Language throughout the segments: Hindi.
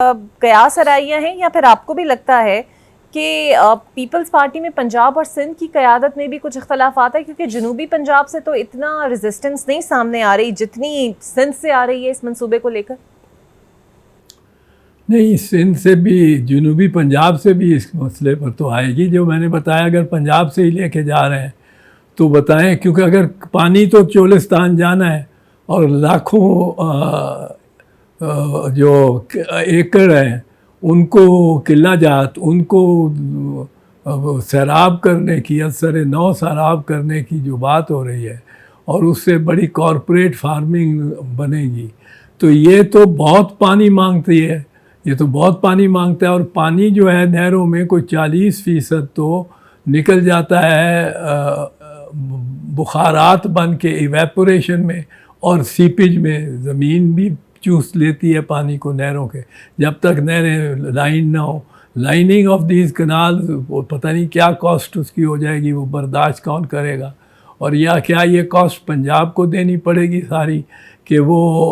कयास आराइयाँ हैं या फिर आपको भी लगता है कि पीपल्स पार्टी में पंजाब और सिंध की क़यादत में भी कुछ इख्तलाफात है, क्योंकि जनूबी पंजाब से तो इतना रेजिस्टेंस नहीं सामने आ रही जितनी सिंध से आ रही है इस मंसूबे को लेकर? नहीं, सिंध से भी, जनूबी पंजाब से भी इस मसले पर तो आएगी। जो मैंने बताया, अगर पंजाब से ही लेके जा रहे हैं तो बताएं, क्योंकि अगर पानी तो चोलिस्तान जाना है और लाखों जो एकड़ हैं उनको, किला जात उनको सैराब करने की, असर नौ सैराब करने की जो बात हो रही है और उससे बड़ी कॉरपोरेट फार्मिंग बनेगी, तो ये तो बहुत पानी मांगती है, ये तो बहुत पानी मांगता है। और पानी जो है नहरों में कोई 40% तो निकल जाता है बुखारात बन के इवेपोरेशन में, और सीपेज में ज़मीन भी चूस लेती है पानी को नहरों के। जब तक नहरें लाइन ना हो, लाइनिंग ऑफ दीज कनाल, वो पता नहीं क्या कॉस्ट उसकी हो जाएगी, वो बर्दाश्त कौन करेगा। और या क्या ये कॉस्ट पंजाब को देनी पड़ेगी सारी, कि वो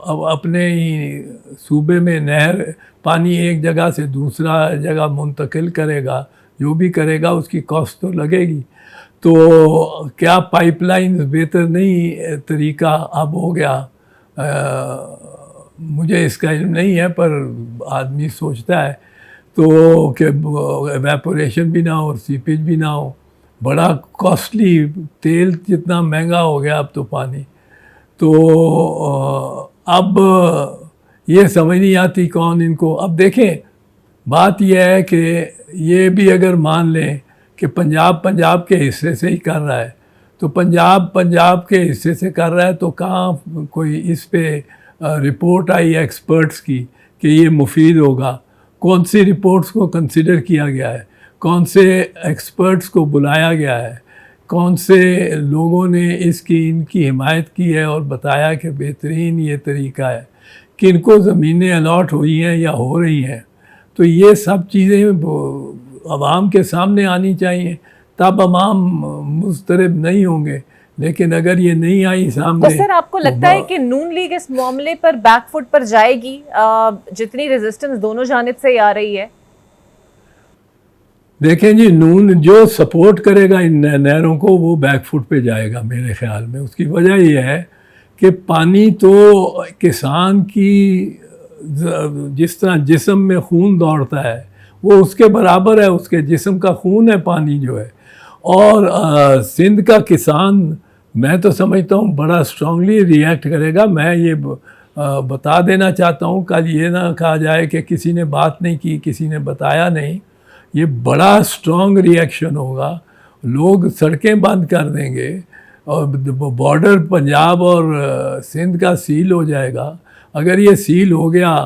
अब अपने ही सूबे में नहर पानी एक जगह से दूसरा जगह मुंतकिल करेगा, जो भी करेगा उसकी कॉस्ट तो लगेगी। तो क्या पाइपलाइन बेहतर नहीं तरीका अब हो गया? मुझे इसका इल्म नहीं है, पर आदमी सोचता है तो कि एवेपोरेशन भी ना हो और सीपेज भी ना हो। बड़ा कॉस्टली, तेल जितना महंगा हो गया अब तो पानी। तो अब ये समझ नहीं आती कौन इनको। अब देखें, बात यह है कि ये भी अगर मान लें कि पंजाब के हिस्से से ही कर रहा है, तो पंजाब के हिस्से से कर रहा है, तो कहाँ कोई इस पे रिपोर्ट आई एक्सपर्ट्स की कि ये मुफीद होगा? कौन सी रिपोर्ट्स को कंसिडर किया गया है? कौन से एक्सपर्ट्स को बुलाया गया है? कौन से लोगों ने इनकी हिमायत की है और बताया कि बेहतरीन ये तरीका है? किनको ज़मीनें अलॉट हुई हैं या हो रही हैं? तो ये सब चीज़ें अवाम के सामने आनी चाहिए, तब अवाम मुस्तरब नहीं होंगे। लेकिन अगर ये नहीं आई सामने, तो सर आपको लगता है कि नून लीग इस मामले पर बैकफुट पर जाएगी, जितनी रेजिस्टेंस दोनों जानिब से आ रही है? देखें जी, नून जो सपोर्ट करेगा इन नहरों को वो बैकफुट पे जाएगा मेरे ख्याल में। उसकी वजह यह है कि पानी तो किसान की जिस तरह जिस्म में खून दौड़ता है वो उसके बराबर है, उसके जिस्म का खून है पानी जो है। और सिंध का किसान, मैं तो समझता हूँ बड़ा स्ट्रांगली रिएक्ट करेगा। मैं ये बता देना चाहता हूँ, कल ये ना कहा जाए कि किसी ने बात नहीं की, किसी ने बताया नहीं। ये बड़ा स्ट्रॉन्ग रिएक्शन होगा, लोग सड़कें बंद कर देंगे और बॉर्डर पंजाब और सिंध का सील हो जाएगा। अगर ये सील हो गया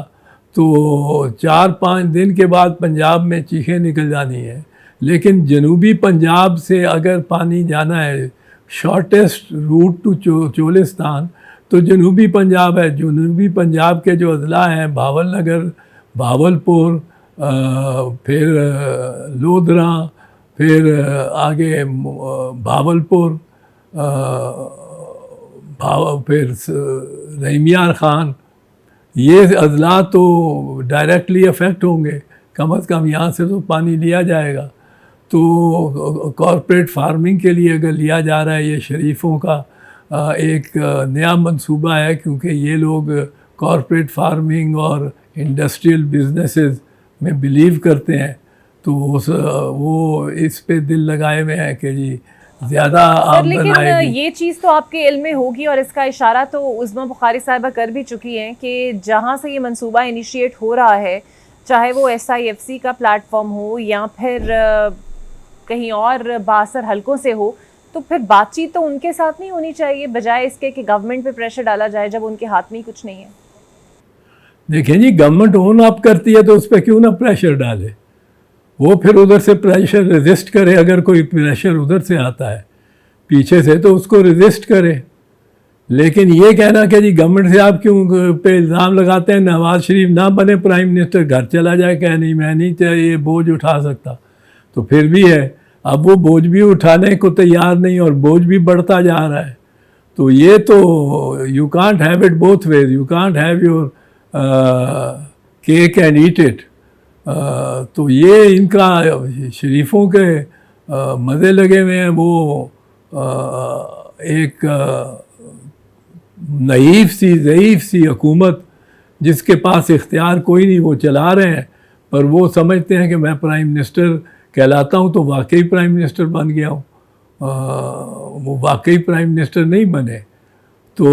तो 4-5 दिन के बाद पंजाब में चीखें निकल जानी है। लेकिन जनूबी पंजाब से अगर पानी जाना है, शॉर्टेस्ट रूट टू चोलिस्तान, तो जनूबी पंजाब है। जनूबी पंजाब के जो अजला हैं, भावलनगर, भावलपुर, फिर लोधरा, फिर आगे भावलपुर, फिर रहीमियार ख़ान, ये अजला तो डायरेक्टली अफेक्ट होंगे। कम अज़ कम यहाँ से तो पानी लिया जाएगा। तो कॉरपोरेट फार्मिंग के लिए अगर लिया जा रहा है, ये शरीफों का एक नया मंसूबा है, क्योंकि ये लोग कॉरपोरेट फार्मिंग और इंडस्ट्रियल बिजनेसेस में बिलीव करते हैं। तो वो इस पे दिल लगाए हुए हैं कि जी ज़्यादा आमदन आएगी। ये चीज़ तो आपके इल्म में होगी, और इसका इशारा तो उज़्मा बुखारी साहिबा कर भी चुकी हैं कि जहाँ से ये मंसूबा इनिशिएट हो रहा है, चाहे वो SIFC का प्लेटफॉर्म हो या फिर कहीं और बासर हलकों से हो, तो फिर बातचीत तो उनके साथ नहीं होनी चाहिए, बजाय इसके कि गवर्नमेंट पे प्रेशर डाला जाए जब उनके हाथ में कुछ नहीं है। देखिए जी, गवर्नमेंट ओन अप करती है तो उस पर क्यों ना प्रेशर डाले, वो फिर उधर से प्रेशर रेजिस्ट करे। अगर कोई प्रेशर उधर से आता है पीछे से तो उसको रेजिस्ट करे। लेकिन ये कहना कि जी गवर्नमेंट से आप क्यों पे इल्ज़ाम लगाते हैं, नवाज शरीफ ना बने प्राइम मिनिस्टर, घर चला जाए, कह नहीं मैं नहीं ये बोझ उठा सकता, तो फिर भी है। अब वो बोझ भी उठाने को तैयार नहीं और बोझ भी बढ़ता जा रहा है। तो ये तो you can't have it both ways, you can't have your cake and eat it. तो ये इनका शरीफों के मज़े लगे हुए हैं। वो एक ज़ईफ़ सी हुकूमत जिसके पास इख्तियार कोई नहीं, वो चला रहे हैं, पर वो समझते हैं कि मैं प्राइम मिनिस्टर कहलाता हूँ तो वाकई प्राइम मिनिस्टर बन गया हूँ। वो वाकई प्राइम मिनिस्टर नहीं बने। तो